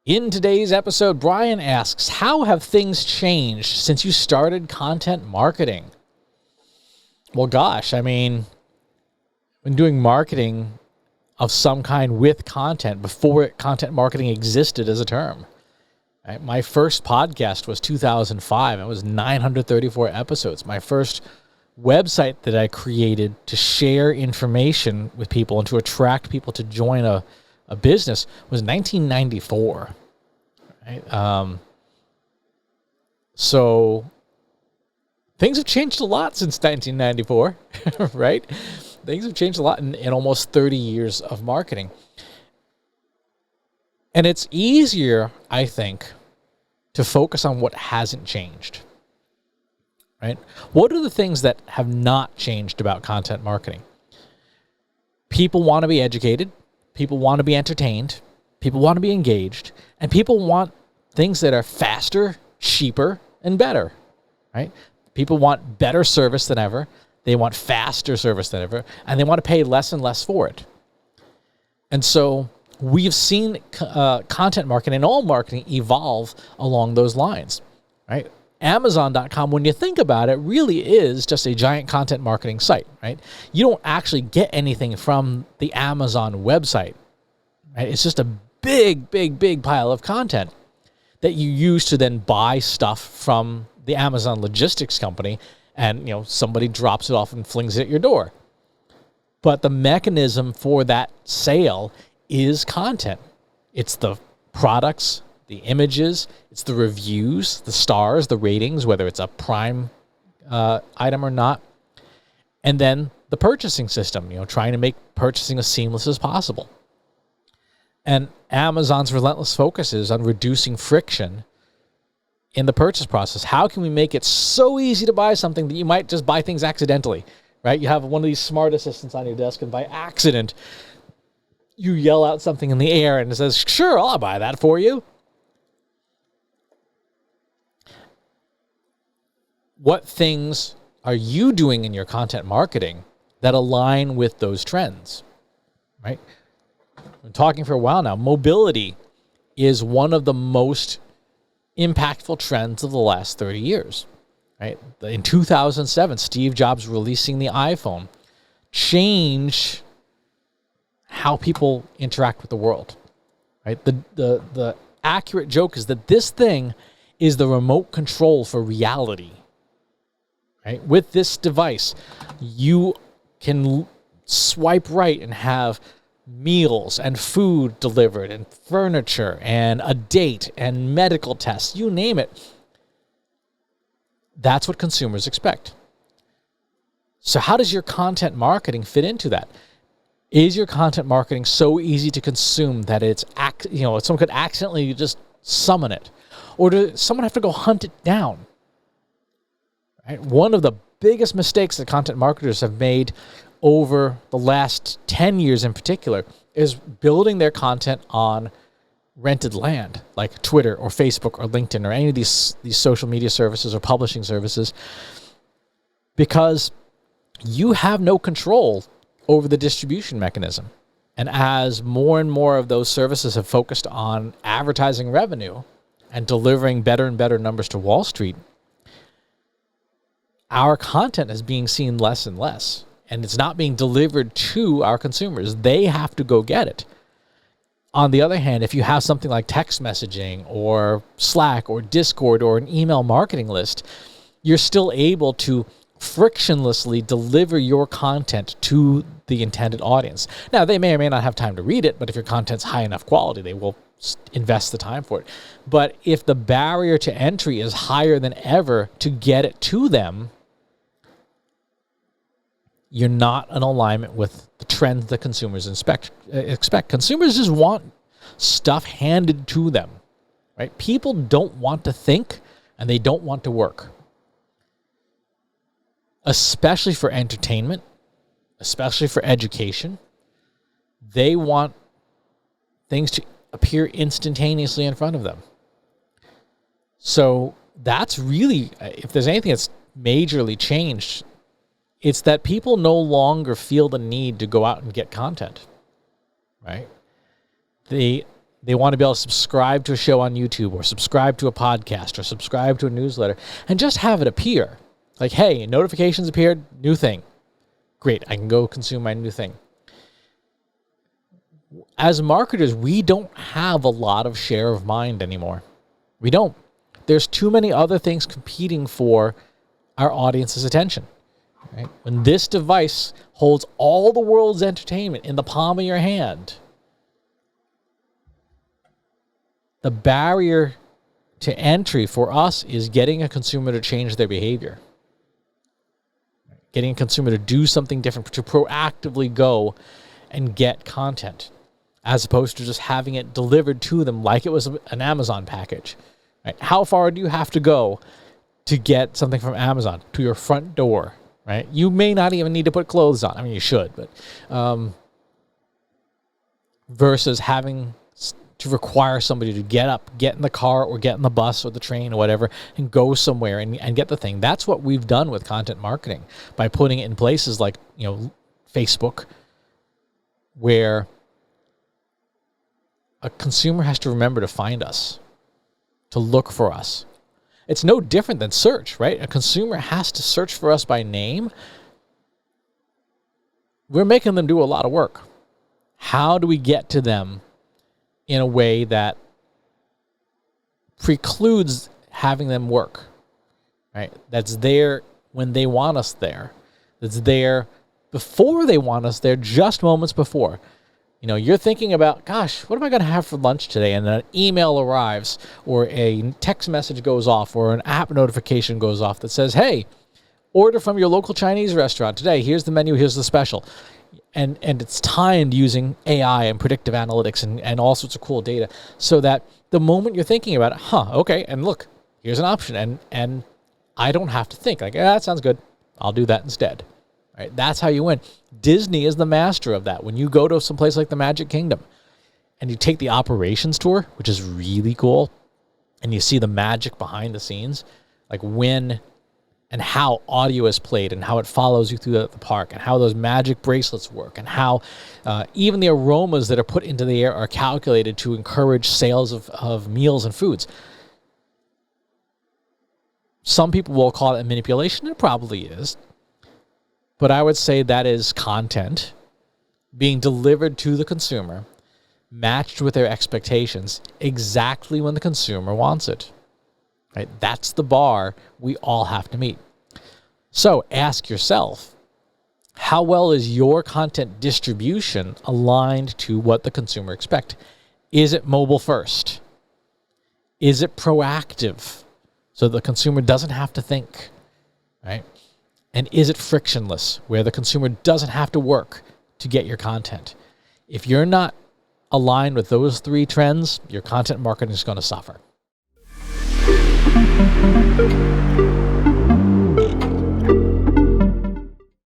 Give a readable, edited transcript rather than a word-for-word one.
In today's episode, Brian asks, how have things changed since you started content marketing? Well, gosh, I mean, when doing marketing of some kind with content before content marketing existed as a term. Right? My first podcast was 2005. It was 934 episodes. My first website that I created to share information with people and to attract people to join a business was 1994. Right? So things have changed a lot since 1994, right? Things have changed a lot in almost 30 years of marketing. And it's easier, I think, to focus on what hasn't changed, right? What are the things that have not changed about content marketing? People want to be educated. People want to be entertained. People want to be engaged. And people want things that are faster, cheaper, and better, right? People want better service than ever. They want faster service than ever. And they want to pay less and less for it. And so we've seen content marketing and all marketing evolve along those lines, right? Amazon.com, when you think about it, really is just a giant content marketing site, right? You don't actually get anything from the Amazon website, right? It's just a big, big, big pile of content that you use to then buy stuff from the Amazon logistics company, and somebody drops it off and flings it at your door. But the mechanism for that sale is content. It's the products, the images, it's the reviews, the stars, the ratings, whether it's a Prime item or not, and then the purchasing system, trying to make purchasing as seamless as possible. And Amazon's relentless focus is on reducing friction in the purchase process. How can we make it so easy to buy something that you might just buy things accidentally, right? You have one of these smart assistants on your desk, and by accident, you yell out something in the air and it says, sure, I'll buy that for you. What things are you doing in your content marketing that align with those trends, right? I've been talking for a while now. Mobility is one of the most impactful trends of the last 30 years, right? In 2007, Steve Jobs releasing the iPhone changed how people interact with the world, right? The accurate joke is that this thing is the remote control for reality, right? With this device, you can swipe right and have meals and food delivered and furniture and a date and medical tests, you name it. That's what consumers expect. So how does your content marketing fit into that? Is your content marketing so easy to consume that someone could accidentally just summon it? Or does someone have to go hunt it down? Right? One of the biggest mistakes that content marketers have made over the last 10 years in particular is building their content on rented land, like Twitter or Facebook or LinkedIn or any of these social media services or publishing services, because you have no control over the distribution mechanism. And as more and more of those services have focused on advertising revenue and delivering better and better numbers to Wall Street, our content is being seen less and less. And it's not being delivered to our consumers. They have to go get it. On the other hand, if you have something like text messaging or Slack or Discord or an email marketing list, you're still able to frictionlessly deliver your content to the intended audience. Now, they may or may not have time to read it, but if your content's high enough quality, they will invest the time for it. But if the barrier to entry is higher than ever to get it to them, you're not in alignment with the trends that consumers expect. Consumers just want stuff handed to them, right? People don't want to think, and they don't want to work. Especially for entertainment, especially for education. They want things to appear instantaneously in front of them. So that's really, if there's anything that's majorly changed, it's that people no longer feel the need to go out and get content, right? They want to be able to subscribe to a show on YouTube or subscribe to a podcast or subscribe to a newsletter and just have it appear. Like, hey, notifications appeared, new thing. Great, I can go consume my new thing. As marketers, we don't have a lot of share of mind anymore. We don't. There's too many other things competing for our audience's attention. Right? When this device holds all the world's entertainment in the palm of your hand, the barrier to entry for us is getting a consumer to change their behavior. Getting a consumer to do something different, to proactively go and get content, as opposed to just having it delivered to them like it was an Amazon package. Right? How far do you have to go to get something from Amazon? To your front door, right? You may not even need to put clothes on. I mean, you should, but versus having to require somebody to get up, get in the car or get in the bus or the train or whatever and go somewhere and get the thing. That's what we've done with content marketing by putting it in places like, Facebook, where a consumer has to remember to find us, to look for us. It's no different than search, right? A consumer has to search for us by name. We're making them do a lot of work. How do we get to them in a way that precludes having them work, right? That's there when they want us there. That's there before they want us there, just moments before. You're thinking about, gosh, what am I going to have for lunch today? And an email arrives or a text message goes off or an app notification goes off that says, hey, order from your local Chinese restaurant today. Here's the menu. Here's the special. And it's timed using AI and predictive analytics and all sorts of cool data so that the moment you're thinking about it, okay, and look, here's an option. And I don't have to think like, that sounds good. I'll do that instead. Right? That's how you win. Disney is the master of that. When you go to some place like the Magic Kingdom and you take the operations tour, which is really cool, and you see the magic behind the scenes, like when and how audio is played and how it follows you through the park and how those magic bracelets work and how even the aromas that are put into the air are calculated to encourage sales of meals and foods. Some people will call it manipulation. It probably is. But I would say that is content being delivered to the consumer, matched with their expectations exactly when the consumer wants it. Right? That's the bar we all have to meet. So ask yourself, how well is your content distribution aligned to what the consumer expects? Is it mobile first? Is it proactive so the consumer doesn't have to think? Right? And is it frictionless where the consumer doesn't have to work to get your content? If you're not aligned with those three trends, your content marketing is going to suffer.